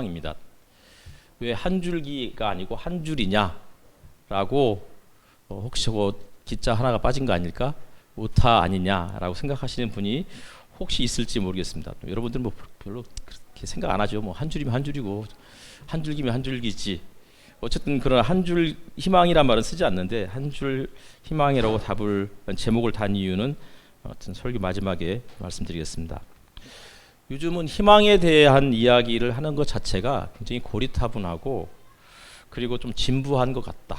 입니다. 왜 한 줄기가 아니고 한 줄이냐라고 혹시 기자 하나가 빠진 거 아닐까? 오타 아니냐라고 생각하시는 분이 혹시 있을지 모르겠습니다. 여러분들 뭐 별로 그렇게 생각 안 하죠. 뭐 한 줄이면 한 줄이고 한 줄기면 한 줄기지. 어쨌든 그런 한 줄 희망이란 말은 쓰지 않는데 한 줄 희망이라고 제목을 단 이유는 어떤 설교 마지막에 말씀드리겠습니다. 요즘은 희망에 대한 이야기를 하는 것 자체가 굉장히 고리타분하고 그리고 좀 진부한 것 같다.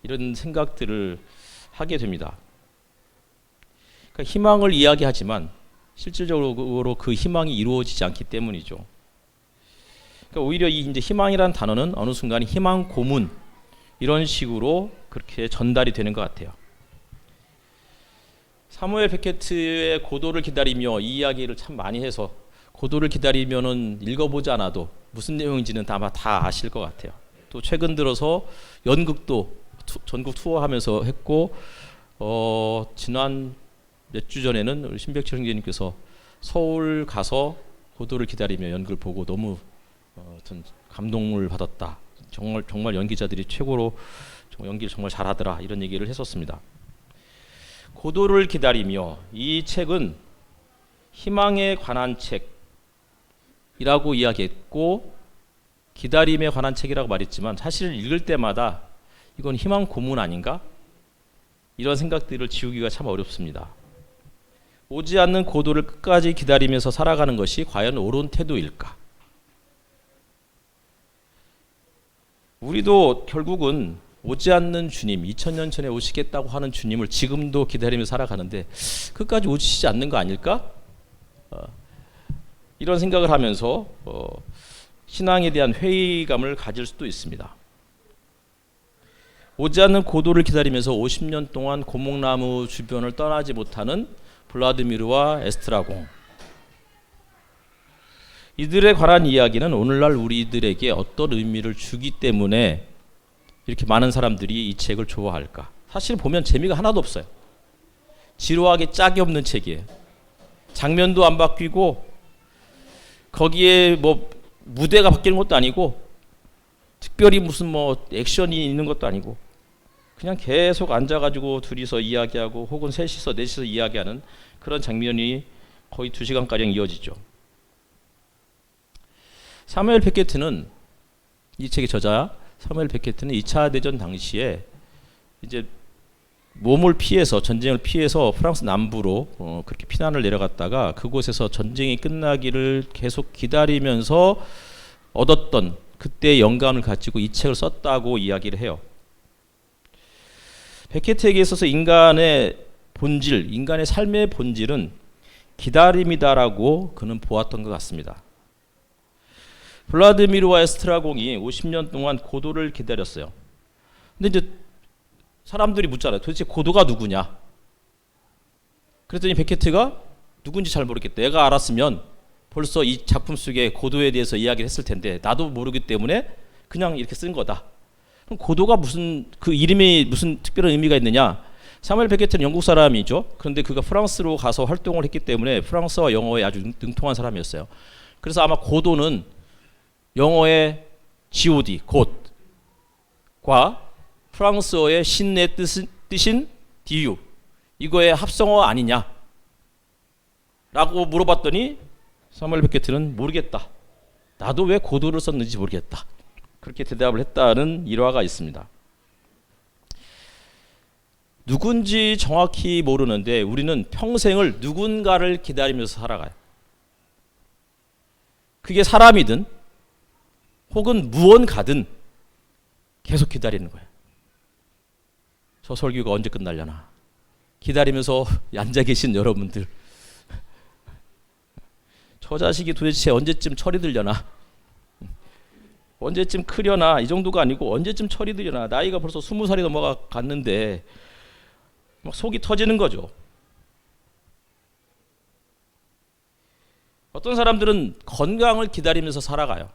이런 생각들을 하게 됩니다. 그러니까 희망을 이야기하지만 실질적으로 그 희망이 이루어지지 않기 때문이죠. 그러니까 오히려 이제 희망이라는 단어는 어느 순간 희망 고문 이런 식으로 그렇게 전달이 되는 것 같아요. 사무엘 베케트의 고도를 기다리며 이 이야기를 참 많이 해서 고도를 기다리면은 읽어보지 않아도 무슨 내용인지는 아마 다 아실 것 같아요. 또 최근 들어서 연극도 전국 투어하면서 했고 지난 몇 주 전에는 우리 신백철 형제님께서 서울 가서 고도를 기다리며 연극을 보고 너무 전 감동을 받았다. 정말 연기자들이 최고로 연기를 정말 잘하더라 이런 얘기를 했었습니다. 고도를 기다리며 이 책은 희망에 관한 책이라고 이야기했고 기다림에 관한 책이라고 말했지만 사실 읽을 때마다 이건 희망 고문 아닌가? 이런 생각들을 지우기가 참 어렵습니다. 오지 않는 고도를 끝까지 기다리면서 살아가는 것이 과연 옳은 태도일까? 우리도 결국은 오지 않는 주님, 2000년 전에 오시겠다고 하는 주님을 지금도 기다리며 살아가는데 끝까지 오시지 않는 거 아닐까? 이런 생각을 하면서 신앙에 대한 회의감을 가질 수도 있습니다. 오지 않는 고도를 기다리면서 50년 동안 고목나무 주변을 떠나지 못하는 블라드미르와 에스트라공, 이들에 관한 이야기는 오늘날 우리들에게 어떤 의미를 주기 때문에 이렇게 많은 사람들이 이 책을 좋아할까? 사실 보면 재미가 하나도 없어요. 지루하게 짝이 없는 책이에요. 장면도 안 바뀌고 거기에 뭐 무대가 바뀌는 것도 아니고 특별히 무슨 뭐 액션이 있는 것도 아니고 그냥 계속 앉아가지고 둘이서 이야기하고 혹은 셋이서 넷이서 이야기하는 그런 장면이 거의 2시간가량 이어지죠. 사무엘 베케트는 이 책의 저자 사무엘 베케트는 2차 대전 당시에 이제 몸을 피해서 전쟁을 피해서 프랑스 남부로 그렇게 피난을 내려갔다가 그곳에서 전쟁이 끝나기를 계속 기다리면서 얻었던 그때의 영감을 가지고 이 책을 썼다고 이야기를 해요. 베케트에게 있어서 인간의 본질, 인간의 삶의 본질은 기다림이다라고 그는 보았던 것 같습니다. 블라드미르와 에스트라공이 50년 동안 고도를 기다렸어요. 근데 이제 사람들이 묻잖아요. 도대체 고도가 누구냐? 그랬더니 베케트가 누군지 잘 모르겠다. 내가 알았으면 벌써 이 작품 속에 고도에 대해서 이야기를 했을 텐데 나도 모르기 때문에 그냥 이렇게 쓴 거다. 그럼 고도가 무슨 그 이름이 무슨 특별한 의미가 있느냐? 사무엘 베케트는 영국 사람이죠. 그런데 그가 프랑스로 가서 활동을 했기 때문에 프랑스와 영어에 아주 능통한 사람이었어요. 그래서 아마 고도는 영어의 God, 곧과 프랑스어의 신의 뜻인 dieu, 이거의 합성어 아니냐? 라고 물어봤더니 사무엘 베케트는 모르겠다. 나도 왜 고도를 썼는지 모르겠다. 그렇게 대답을 했다는 일화가 있습니다. 누군지 정확히 모르는데 우리는 평생을 누군가를 기다리면서 살아가요. 그게 사람이든 혹은 무언가든 계속 기다리는 거예요. 저 설교가 언제 끝나려나 기다리면서 앉아 계신 여러분들, 저 자식이 도대체 언제쯤 철이 들려나, 언제쯤 크려나, 이 정도가 아니고 언제쯤 철이 들려나, 나이가 벌써 20살이 넘어갔는데 막 속이 터지는 거죠. 어떤 사람들은 건강을 기다리면서 살아가요.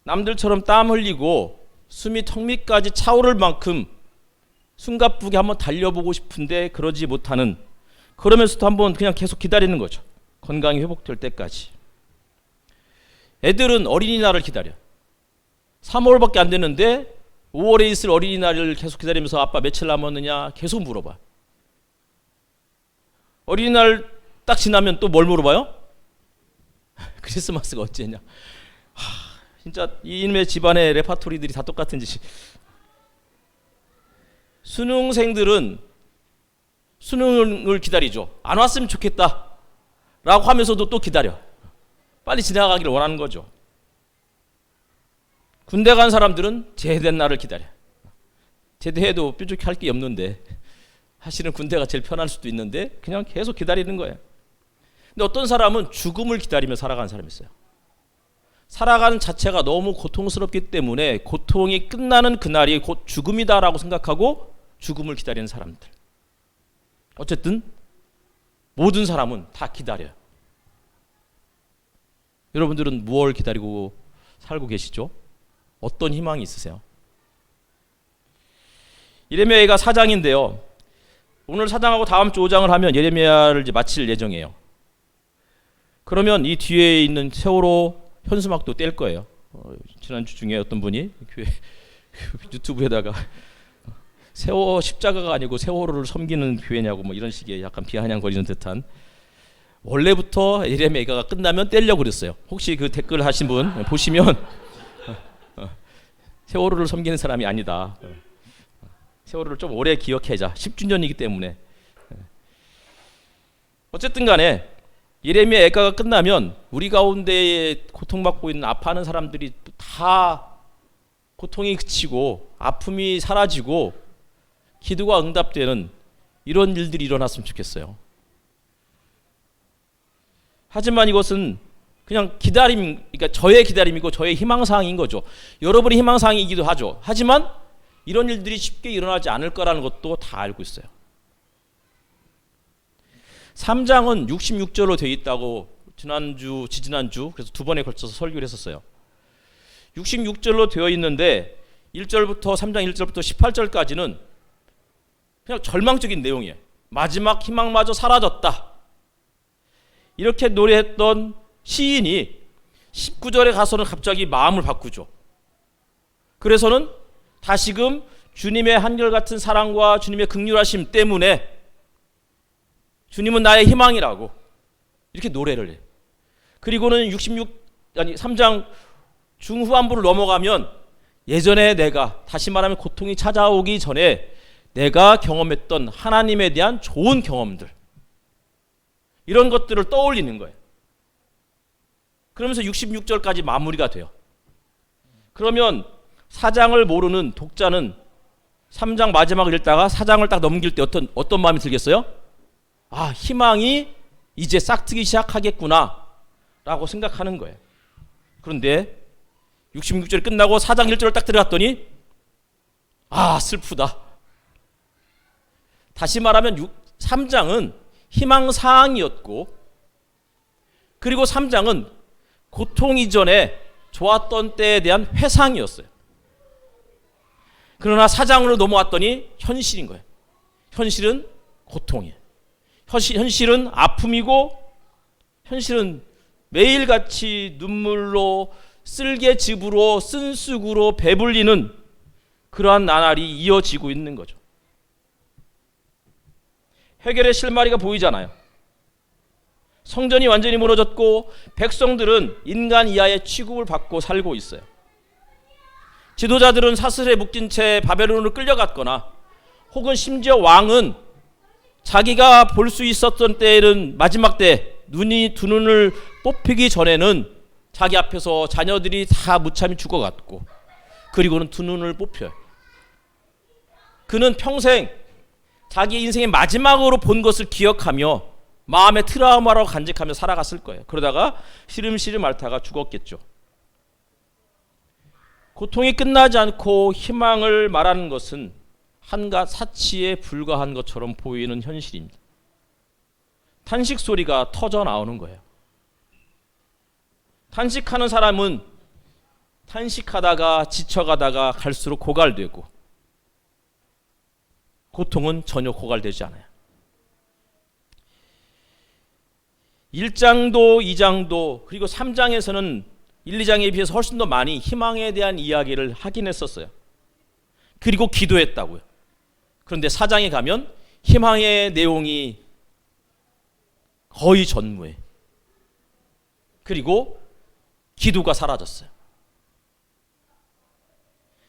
남들처럼 땀 흘리고 숨이 턱 밑까지 차오를 만큼 숨가쁘게 한번 달려보고 싶은데 그러지 못하는, 그러면서도 한번 그냥 계속 기다리는 거죠. 건강이 회복될 때까지. 애들은 어린이날을 기다려. 3월밖에 안 됐는데 5월에 있을 어린이날을 계속 기다리면서 아빠 며칠 남았느냐 계속 물어봐. 어린이날 딱 지나면 또 뭘 물어봐요? 크리스마스가 어찌했냐. 진짜 이놈의 집안의 레파토리들이 다 똑같은 짓이. 수능생들은 수능을 기다리죠. 안 왔으면 좋겠다 라고 하면서도 또 기다려. 빨리 지나가기를 원하는 거죠. 군대 간 사람들은 제대된 날을 기다려. 제대해도 뾰족히 할 게 없는데, 사실은 군대가 제일 편할 수도 있는데 그냥 계속 기다리는 거예요. 근데 어떤 사람은 죽음을 기다리며 살아가는 사람이 있어요. 살아가는 자체가 너무 고통스럽기 때문에 고통이 끝나는 그날이 곧 죽음이다라고 생각하고 죽음을 기다리는 사람들. 어쨌든 모든 사람은 다 기다려요. 여러분들은 무엇을 기다리고 살고 계시죠? 어떤 희망이 있으세요? 예레미야가 4장인데요. 오늘 4장하고 다음 주 5장을 하면 예레미야를 이제 마칠 예정이에요. 그러면 이 뒤에 있는 세월호 현수막도 뗄 거예요. 지난주 중에 어떤 분이 교회 유튜브에다가 십자가가 아니고 세월호를 섬기는 교회냐고 뭐 이런 식의 약간 비아냥거리는 듯한, 원래부터 예레미야가 끝나면 떼려고 그랬어요. 혹시 그 댓글 하신 분 보시면 세월호를 섬기는 사람이 아니다. 세월호를 좀 오래 기억하자. 10주년이기 때문에. 어쨌든 간에 예레미야 애가가 끝나면 우리 가운데에 고통받고 있는 아파하는 사람들이 다 고통이 그치고 아픔이 사라지고 기도가 응답되는 이런 일들이 일어났으면 좋겠어요. 하지만 이것은 그냥 기다림, 그러니까 저의 기다림이고 저의 희망사항인 거죠. 여러분의 희망사항이기도 하죠. 하지만 이런 일들이 쉽게 일어나지 않을 거라는 것도 다 알고 있어요. 3장은 66절로 되어 있다고 지지난주 그래서 두 번에 걸쳐서 설교를 했었어요. 66절로 되어 있는데 1절부터 3장 1절부터 18절까지는 그냥 절망적인 내용이에요. 마지막 희망마저 사라졌다. 이렇게 노래했던 시인이 19절에 가서는 갑자기 마음을 바꾸죠. 그래서는 다시금 주님의 한결같은 사랑과 주님의 긍휼하심 때문에 주님은 나의 희망이라고 이렇게 노래를 해요. 그리고는 3장 중후반부를 넘어가면 예전에 내가, 다시 말하면 고통이 찾아오기 전에 내가 경험했던 하나님에 대한 좋은 경험들, 이런 것들을 떠올리는 거예요. 그러면서 66절까지 마무리가 돼요. 그러면 4장을 모르는 독자는 3장 마지막을 읽다가 4장을 딱 넘길 때 어떤 마음이 들겠어요? 아, 희망이 이제 싹트기 시작하겠구나 라고 생각하는 거예요. 그런데 66절이 끝나고 4장 1절을 딱 들어갔더니 아, 슬프다. 다시 말하면 3장은 희망사항이었고, 그리고 3장은 고통 이전에 좋았던 때에 대한 회상이었어요. 그러나 4장으로 넘어왔더니 현실인 거예요. 현실은 고통이에요. 현실은 아픔이고, 현실은 매일같이 눈물로, 쓸개즙으로, 쓴쑥으로 배불리는 그러한 나날이 이어지고 있는 거죠. 해결의 실마리가 보이잖아요. 성전이 완전히 무너졌고 백성들은 인간 이하의 취급을 받고 살고 있어요. 지도자들은 사슬에 묶인 채 바벨론으로 끌려갔거나, 혹은 심지어 왕은 자기가 볼 수 있었던 때에는 마지막 때 두 눈을 뽑히기 전에는 자기 앞에서 자녀들이 다 무참히 죽어갔고, 그리고는 두 눈을 뽑혀요. 그는 평생 자기 인생의 마지막으로 본 것을 기억하며 마음의 트라우마라고 간직하며 살아갔을 거예요. 그러다가 시름시름 앓다가 죽었겠죠. 고통이 끝나지 않고 희망을 말하는 것은 한갓 사치에 불과한 것처럼 보이는 현실입니다. 탄식 소리가 터져 나오는 거예요. 탄식하는 사람은 탄식하다가 지쳐가다가 갈수록 고갈되고, 고통은 전혀 고갈되지 않아요. 1장도 2장도 그리고 3장에서는 1, 2장에 비해서 훨씬 더 많이 희망에 대한 이야기를 하긴 했었어요. 그리고 기도했다고요. 그런데 4장에 가면 희망의 내용이 거의 전무해. 그리고 기도가 사라졌어요.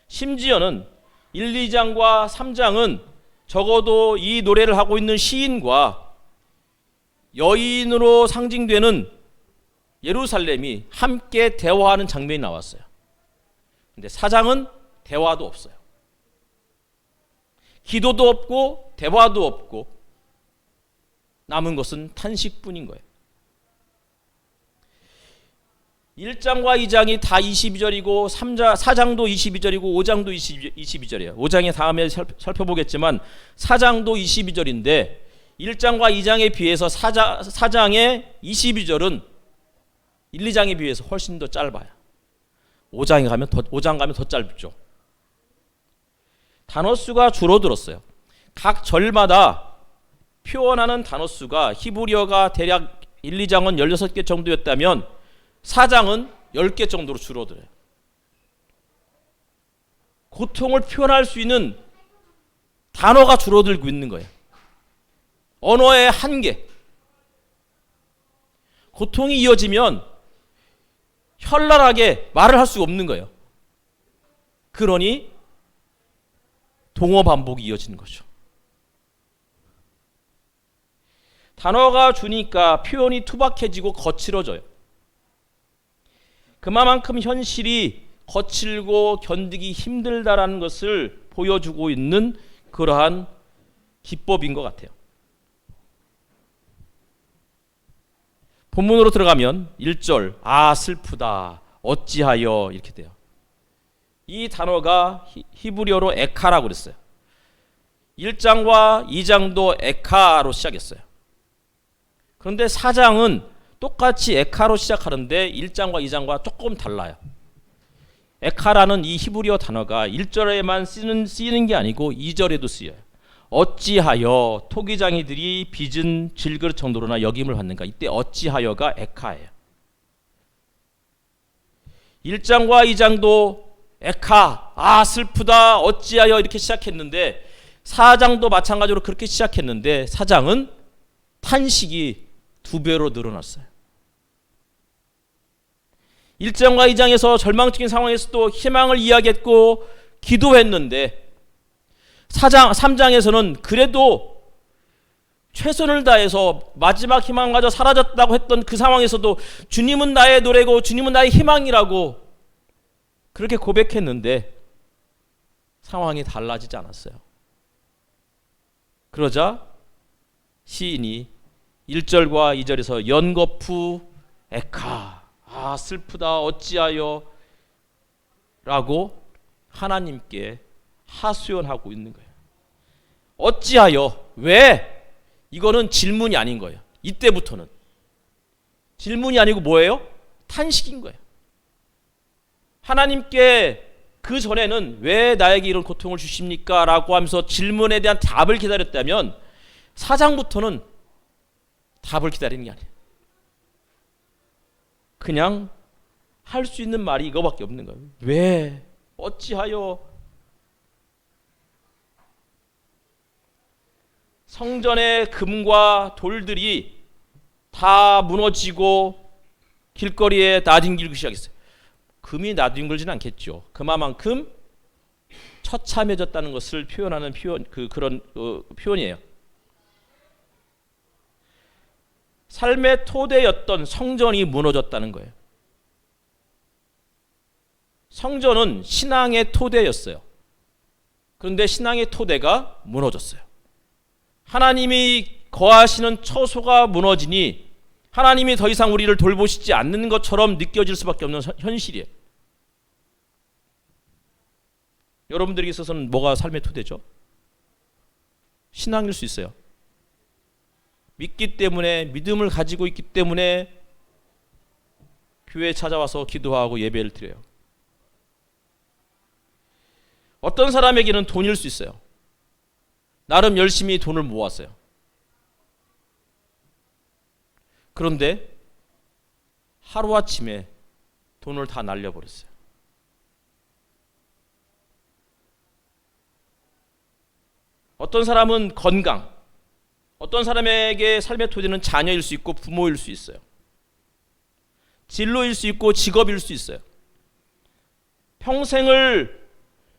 심지어는 1, 2장과 3장은 적어도 이 노래를 하고 있는 시인과 여인으로 상징되는 예루살렘이 함께 대화하는 장면이 나왔어요. 근데 4장은 대화도 없어요. 기도도 없고 대화도 없고 남은 것은 탄식뿐인 거예요. 1장과 2장이 다 22절이고 4장도 22절이고 5장도 22절이에요. 5장에 다음에 살펴보겠지만 4장도 22절인데 1장과 2장에 비해서 4장의 22절은 1, 2장에 비해서 훨씬 더 짧아요. 5장 가면 더 짧죠. 단어 수가 줄어들었어요. 각 절마다 표현하는 단어 수가 히브리어가 대략 1, 2장은 16개 정도였다면 4장은 10개 정도로 줄어들어요. 고통을 표현할 수 있는 단어가 줄어들고 있는 거예요. 언어의 한계. 고통이 이어지면 현란하게 말을 할 수가 없는 거예요. 그러니 동어 반복이 이어지는 거죠. 단어가 주니까 표현이 투박해지고 거칠어져요. 그만큼 현실이 거칠고 견디기 힘들다라는 것을 보여주고 있는 그러한 기법인 것 같아요. 본문으로 들어가면 1절 아 슬프다 어찌하여 이렇게 돼요. 이 단어가 히브리어로 에카라고 그랬어요. 1장과 2장도 에카로 시작했어요. 그런데 4장은 똑같이 에카로 시작하는데 1장과 2장과 조금 달라요. 에카라는 이 히브리어 단어가 1절에만 쓰이는 게 아니고 2절에도 쓰여요. 어찌하여 토기장이들이 빚은 질그릇 정도로나 여김을 받는가. 이때 어찌하여가 에카예요. 1장과 2장도 에카, 아 슬프다, 어찌하여 이렇게 시작했는데 4장도 마찬가지로 그렇게 시작했는데 4장은 탄식이 2배로 늘어났어요. 1장과 2장에서 절망적인 상황에서도 희망을 이야기했고 기도했는데 3장에서는 그래도 최선을 다해서 마지막 희망마저 사라졌다고 했던 그 상황에서도 주님은 나의 노래고 주님은 나의 희망이라고 그렇게 고백했는데 상황이 달라지지 않았어요. 그러자 시인이 1절과 2절에서 연거푸 에카 아 슬프다 어찌하여 라고 하나님께 하소연하고 있는 거예요. 어찌하여 왜? 이거는 질문이 아닌 거예요. 이때부터는 질문이 아니고 뭐예요? 탄식인 거예요. 하나님께 그 전에는 왜 나에게 이런 고통을 주십니까? 라고 하면서 질문에 대한 답을 기다렸다면 4장부터는 답을 기다리는 게 아니에요. 그냥 할 수 있는 말이 이거밖에 없는 거예요. 왜? 어찌하여? 성전의 금과 돌들이 다 무너지고 길거리에 나뒹굴기 시작했어요. 금이 나뒹굴지는 않겠죠. 그만큼 처참해졌다는 것을 표현하는 그런 표현이에요. 삶의 토대였던 성전이 무너졌다는 거예요. 성전은 신앙의 토대였어요. 그런데 신앙의 토대가 무너졌어요. 하나님이 거하시는 처소가 무너지니 하나님이 더 이상 우리를 돌보시지 않는 것처럼 느껴질 수밖에 없는 현실이에요. 여러분들에게 있어서는 뭐가 삶의 토대죠? 신앙일 수 있어요. 믿기 때문에, 믿음을 가지고 있기 때문에 교회에 찾아와서 기도하고 예배를 드려요. 어떤 사람에게는 돈일 수 있어요. 나름 열심히 돈을 모았어요. 그런데 하루아침에 돈을 다 날려버렸어요. 어떤 사람은 건강, 어떤 사람에게 삶의 토대는 자녀일 수 있고 부모일 수 있어요. 진로일 수 있고 직업일 수 있어요. 평생을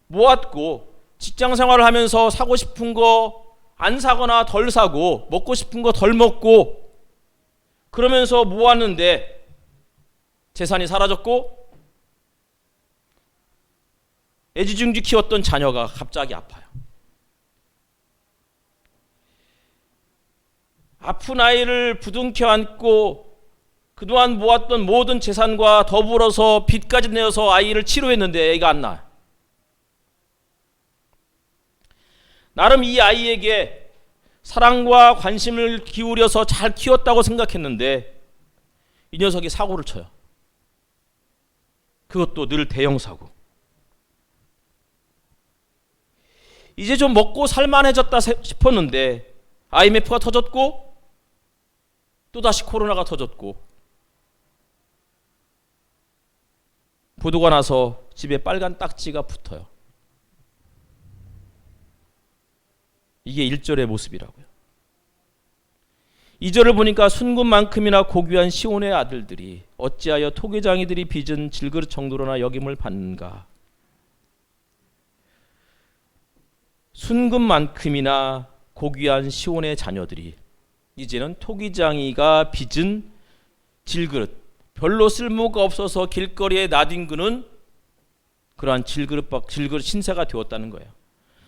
모았고 직장 생활을 하면서 사고 싶은 거 안 사거나 덜 사고 먹고 싶은 거 덜 먹고 그러면서 모았는데 재산이 사라졌고 애지중지 키웠던 자녀가 갑자기 아파요. 아픈 아이를 부둥켜 안고 그동안 모았던 모든 재산과 더불어서 빚까지 내어서 아이를 치료했는데 애가 안 나요. 나름 이 아이에게 사랑과 관심을 기울여서 잘 키웠다고 생각했는데 이 녀석이 사고를 쳐요. 그것도 늘 대형 사고. 이제 좀 먹고 살만해졌다 싶었는데 IMF가 터졌고 또다시 코로나가 터졌고 보도가 나서 집에 빨간 딱지가 붙어요. 이게 1절의 모습이라고요. 2절을 보니까 순금만큼이나 고귀한 시온의 아들들이 어찌하여 토기장이들이 빚은 질그릇 정도로나 여김을 받는가. 순금만큼이나 고귀한 시온의 자녀들이 이제는 토기장이가 빚은 질그릇, 별로 쓸모가 없어서 길거리에 나뒹구는 그러한 질그릇 신세가 되었다는 거예요.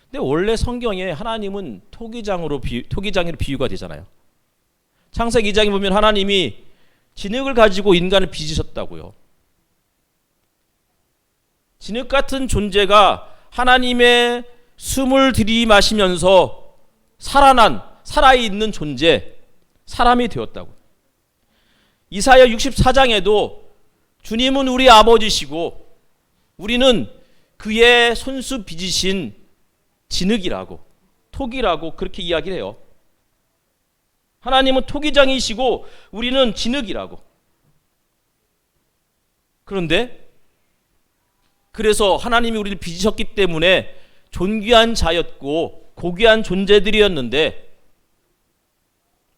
근데 원래 성경에 하나님은 토기장으로 비유가 되잖아요. 창세기 2장에 보면 하나님이 진흙을 가지고 인간을 빚으셨다고요. 진흙 같은 존재가 하나님의 숨을 들이마시면서 살아있는 존재, 사람이 되었다고. 이사야 64장에도 주님은 우리 아버지시고 우리는 그의 손수 빚으신 진흙이라고, 토기라고 그렇게 이야기를 해요. 하나님은 토기장이시고 우리는 진흙이라고. 그런데 그래서 하나님이 우리를 빚으셨기 때문에 존귀한 자였고 고귀한 존재들이었는데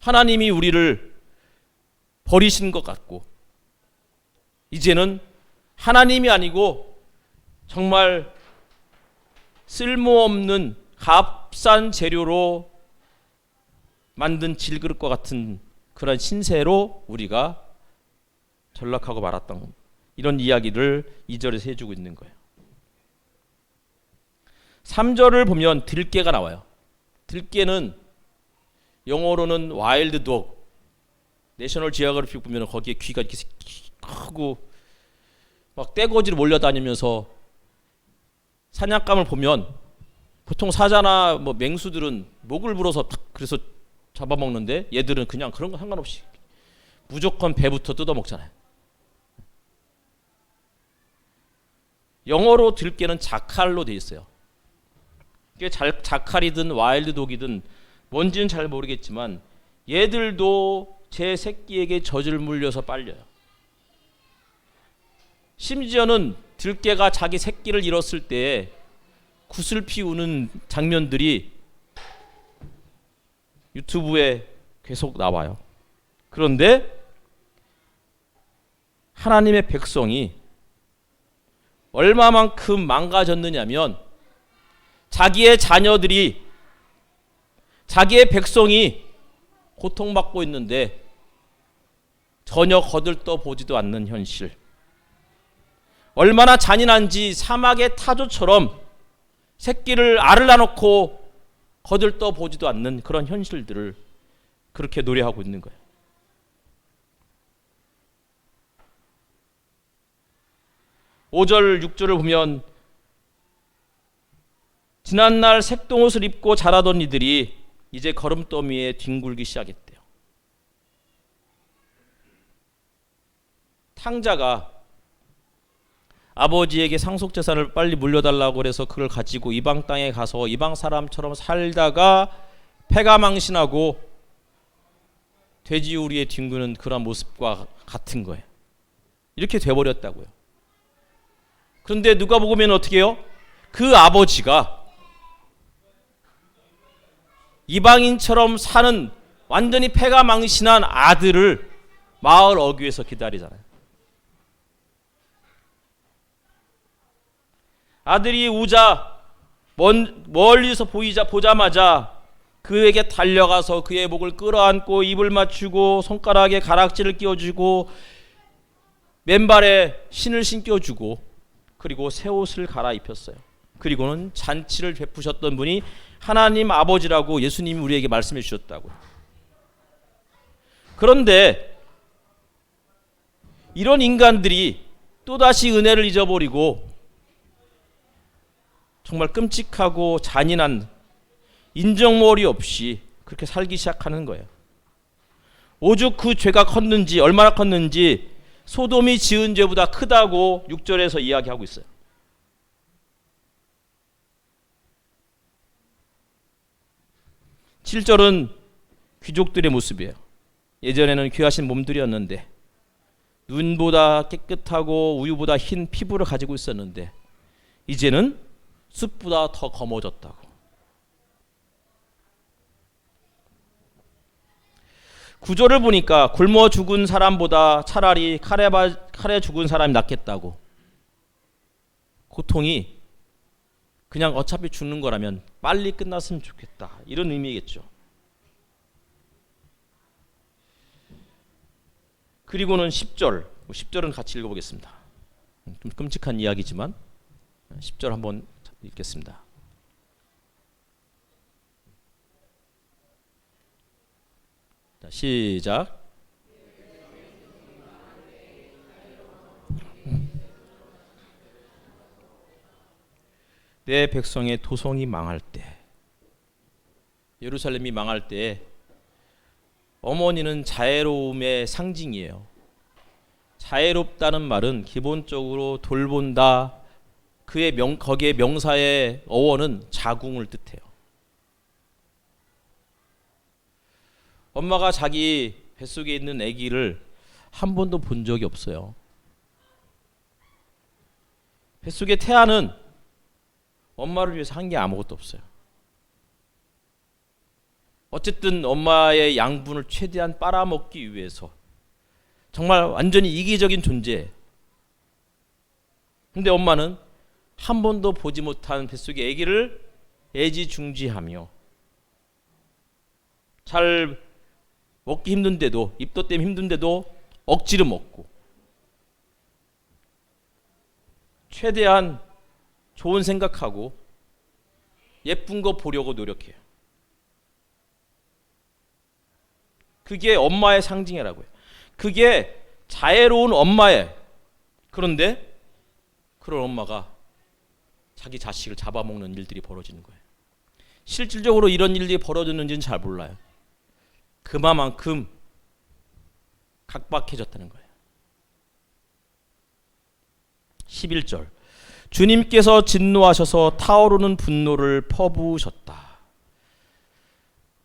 하나님이 우리를 버리신 것 같고 이제는 하나님이 아니고 정말 쓸모없는 값싼 재료로 만든 질그릇과 같은 그런 신세로 우리가 전락하고 말았던 이런 이야기를 2절에서 해주고 있는 거예요. 3절을 보면 들깨가 나와요. 들깨는 영어로는 와일드 독, 내셔널 지오그래픽 보면 거기에 귀가 이렇게 크고 막 떼거지로 몰려다니면서 사냥감을 보면 보통 사자나 뭐 맹수들은 목을 불어서 그래서 잡아먹는데 얘들은 그냥 그런 거 상관없이 무조건 배부터 뜯어먹잖아요. 영어로 들깨는 자칼로 돼 있어요. 자칼이든 와일드 독이든 뭔지는 잘 모르겠지만 얘들도 제 새끼에게 젖을 물려서 빨려요. 심지어는 들깨가 자기 새끼를 잃었을 때 굿을 피우는 장면들이 유튜브에 계속 나와요. 그런데 하나님의 백성이 얼마만큼 망가졌느냐면 자기의 자녀들이, 자기의 백성이 고통받고 있는데 전혀 거들떠 보지도 않는 현실. 얼마나 잔인한지 사막의 타조처럼 알을 낳아놓고 거들떠 보지도 않는 그런 현실들을 그렇게 노래하고 있는 거예요. (5절) (6절을) 보면 지난날 색동옷을 입고 자라던 이들이 이제 거름더미에 뒹굴기 시작했대요. 탕자가 아버지에게 상속재산을 빨리 물려달라고 해서 그걸 가지고 이방 땅에 가서 이방 사람처럼 살다가 패가 망신하고 돼지우리에 뒹구는 그런 모습과 같은 거예요. 이렇게 돼버렸다고요. 그런데 누가복음에는 어떻게 해요? 그 아버지가 이방인처럼 사는 완전히 패가 망신한 아들을 마을 어귀에서 기다리잖아요. 아들이 우자 멀리서 보자마자 그에게 달려가서 그의 목을 끌어안고 입을 맞추고 손가락에 가락지를 끼워주고 맨발에 신을 신겨주고 그리고 새 옷을 갈아입혔어요. 그리고는 잔치를 베푸셨던 분이 하나님 아버지라고 예수님이 우리에게 말씀해 주셨다고요. 그런데 이런 인간들이 또다시 은혜를 잊어버리고 정말 끔찍하고 잔인한 인정머리 없이 그렇게 살기 시작하는 거예요. 오죽 그 죄가 컸는지, 얼마나 컸는지 소돔이 지은 죄보다 크다고 6절에서 이야기하고 있어요. (7절은) 귀족들의 모습이에요. 예전에는 귀하신 몸들이었는데 눈보다 깨끗하고 우유보다 흰 피부를 가지고 있었는데 이제는 숯보다 더 검어졌다고. 구절을 보니까 굶어 죽은 사람보다 차라리 칼에 죽은 사람이 낫겠다고. 고통이 그냥 어차피 죽는 거라면 빨리 끝났으면 좋겠다, 이런 의미겠죠. 그리고는 10절은 같이 읽어보겠습니다. 좀 끔찍한 이야기지만 10절 한번 읽겠습니다. 자, 시작. 내 백성의 도성이 망할 때, 예루살렘이 망할 때 어머니는 자애로움의 상징이에요. 자애롭다는 말은 기본적으로 돌본다, 거기에 명사의 어원은 자궁을 뜻해요. 엄마가 자기 뱃속에 있는 아기를 한 번도 본 적이 없어요. 뱃속에 태아는 엄마를 위해서 한 게 아무것도 없어요. 어쨌든 엄마의 양분을 최대한 빨아먹기 위해서 정말 완전히 이기적인 존재. 근데 엄마는 한 번도 보지 못한 뱃속의 아기를 애지중지하며 잘 먹기 힘든데도, 입덧 때문에 힘든데도 억지로 먹고 최대한 좋은 생각하고 예쁜 거 보려고 노력해요. 그게 엄마의 상징이라고요. 그게 자애로운 엄마예요. 그런데 그런 엄마가 자기 자식을 잡아먹는 일들이 벌어지는 거예요. 실질적으로 이런 일들이 벌어졌는지는 잘 몰라요. 그만큼 각박해졌다는 거예요. 11절, 주님께서 진노하셔서 타오르는 분노를 퍼부으셨다.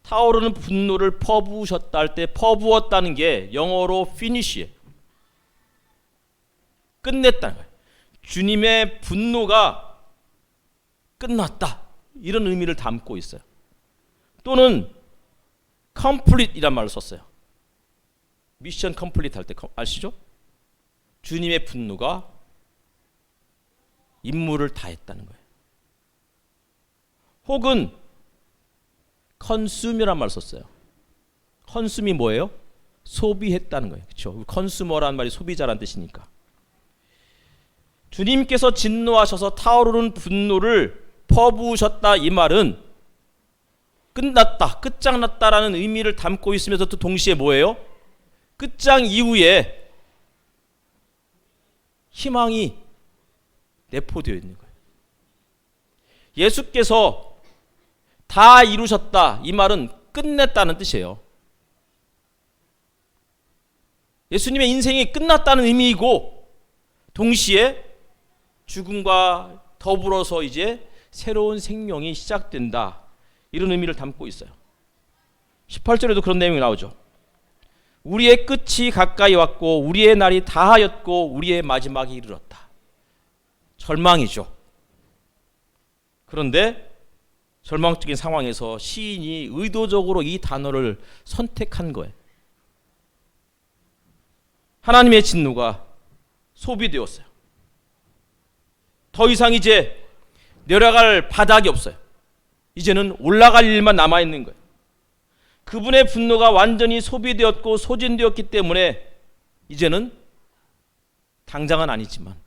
타오르는 분노를 퍼부으셨다 할 때 퍼부었다는 게 영어로 finish예요. 끝냈다는 거예요. 주님의 분노가 끝났다, 이런 의미를 담고 있어요. 또는 complete이란 말을 썼어요. 미션 컴플리트 할 때 아시죠? 주님의 분노가 임무를 다했다는 거예요. 혹은 consume이란 말을 썼어요. consume이 뭐예요? 소비했다는 거예요. 그렇죠? consumer라는 말이 소비자라는 뜻이니까. 주님께서 진노하셔서 타오르는 분노를 퍼부으셨다, 이 말은 끝났다, 끝장났다라는 의미를 담고 있으면서 또 동시에 뭐예요? 끝장 이후에 희망이 내포되어 있는 거예요. 예수께서 다 이루셨다, 이 말은 끝냈다는 뜻이에요. 예수님의 인생이 끝났다는 의미이고 동시에 죽음과 더불어서 이제 새로운 생명이 시작된다, 이런 의미를 담고 있어요. 18절에도 그런 내용이 나오죠. 우리의 끝이 가까이 왔고 우리의 날이 다하였고 우리의 마지막이 이르렀다. 절망이죠. 그런데 절망적인 상황에서 시인이 의도적으로 이 단어를 선택한 거예요. 하나님의 진노가 소비되었어요. 더 이상 이제 내려갈 바닥이 없어요. 이제는 올라갈 일만 남아있는 거예요. 그분의 분노가 완전히 소비되었고 소진되었기 때문에 이제는 당장은 아니지만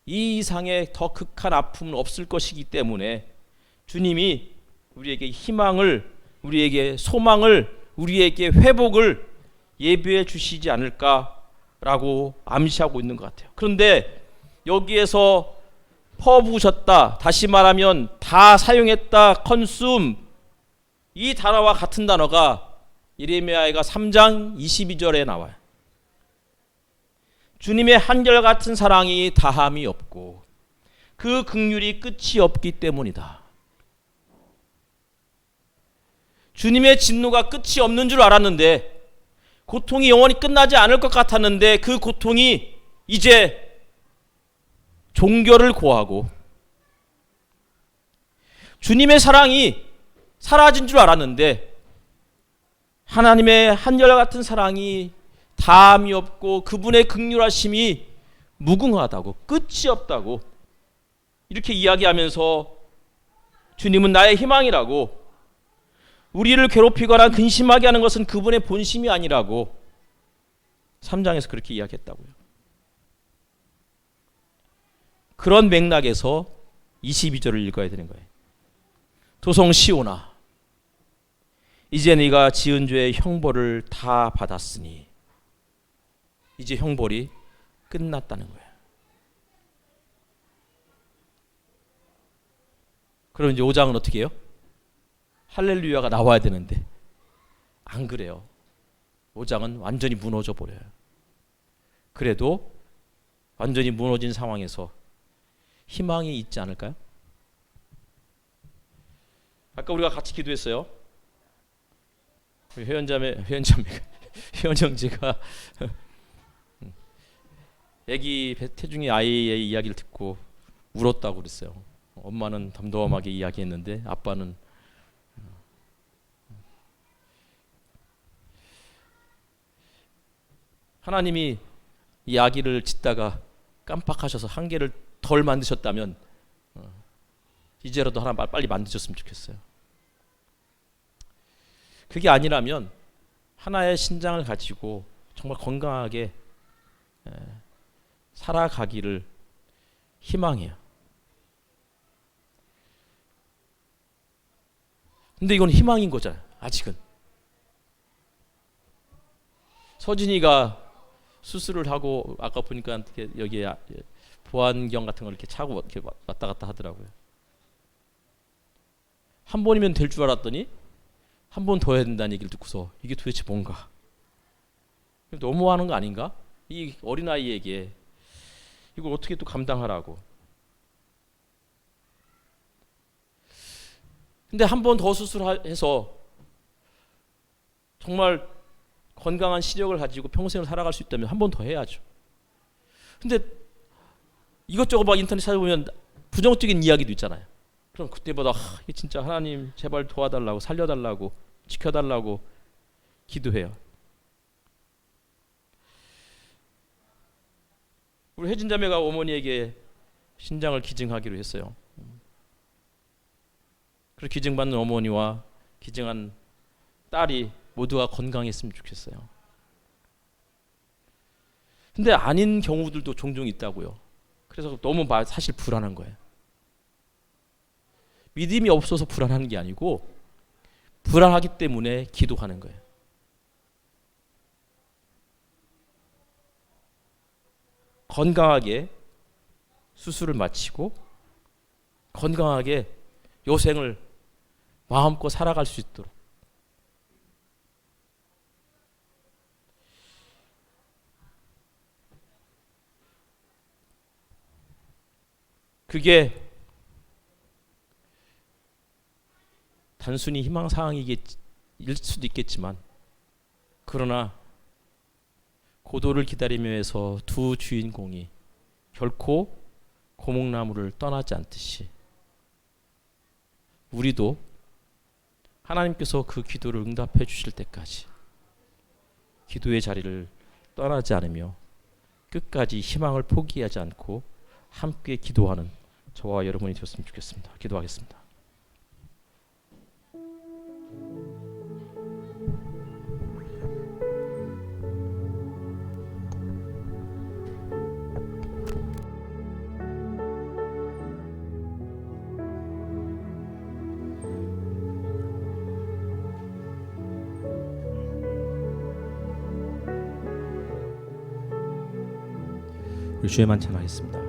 이 이상의 더 극한 아픔은 없을 것이기 때문에 주님이 우리에게 희망을, 우리에게 소망을, 우리에게 회복을 예비해 주시지 않을까라고 암시하고 있는 것 같아요. 그런데 여기에서 퍼부으셨다, 다시 말하면 다 사용했다, 컨숨, 이 단어와 같은 단어가 예레미야가 3장 22절에 나와요. 주님의 한결같은 사랑이 다함이 없고 그 긍휼이 끝이 없기 때문이다. 주님의 진노가 끝이 없는 줄 알았는데, 고통이 영원히 끝나지 않을 것 같았는데 그 고통이 이제 종결을 고하고 주님의 사랑이 사라진 줄 알았는데 하나님의 한결같은 사랑이 다함이 없고 그분의 긍휼하심이 무궁하다고, 끝이 없다고 이렇게 이야기하면서 주님은 나의 희망이라고, 우리를 괴롭히거나 근심하게 하는 것은 그분의 본심이 아니라고 3장에서 그렇게 이야기했다고요. 그런 맥락에서 22절을 읽어야 되는 거예요. 도성 시온아, 이제 네가 지은 죄의 형벌을 다 받았으니 이제 형벌이 끝났다는 거예요. 그럼 이제 5장은 어떻게 해요? 할렐루야가 나와야 되는데 안 그래요. 5장은 완전히 무너져 버려요. 그래도 완전히 무너진 상황에서 희망이 있지 않을까요? 아까 우리가 같이 기도했어요. 회원 형제가 아기 태중이 아이의 이야기를 듣고 울었다고 그랬어요. 엄마는 덤덤하게 이야기했는데 아빠는 하나님이 이 아기를 짓다가 깜빡하셔서 한 개를 덜 만드셨다면 이제라도 하나 빨리 만드셨으면 좋겠어요. 그게 아니라면 하나의 신장을 가지고 정말 건강하게 살아가기를 희망해요. 근데 이건 희망인 거잖아요. 아직은. 서진이가 수술을 하고 아까 보니까 여기에 보안경 같은 걸 이렇게 차고 이렇게 왔다 갔다 하더라고요. 한 번이면 될 줄 알았더니 한 번 더 해야 된다는 얘기를 듣고서 이게 도대체 뭔가, 너무하는 거 아닌가? 이 어린아이에게 이걸 어떻게 또 감당하라고. 근데 한 번 더 수술해서 정말 건강한 시력을 가지고 평생을 살아갈 수 있다면 한 번 더 해야죠. 근데 이것저것 막 인터넷 찾아보면 부정적인 이야기도 있잖아요. 그럼 그때마다 진짜 하나님 제발 도와달라고, 살려달라고, 지켜달라고 기도해요. 우리 혜진 자매가 어머니에게 신장을 기증하기로 했어요. 그리고 기증받는 어머니와 기증한 딸이 모두가 건강했으면 좋겠어요. 근데 아닌 경우들도 종종 있다고요. 그래서 너무 사실 불안한 거예요. 믿음이 없어서 불안한 게 아니고 불안하기 때문에 기도하는 거예요. 건강하게 수술을 마치고 건강하게 여생을 마음껏 살아갈 수 있도록. 그게 단순히 희망사항일 수도 있겠지만, 그러나 고도를 기다리며 해서 두 주인공이 결코 고목나무를 떠나지 않듯이 우리도 하나님께서 그 기도를 응답해 주실 때까지 기도의 자리를 떠나지 않으며 끝까지 희망을 포기하지 않고 함께 기도하는 저와 여러분이 되었으면 좋겠습니다. 기도하겠습니다. 우리 주에만 찬양하겠습니다.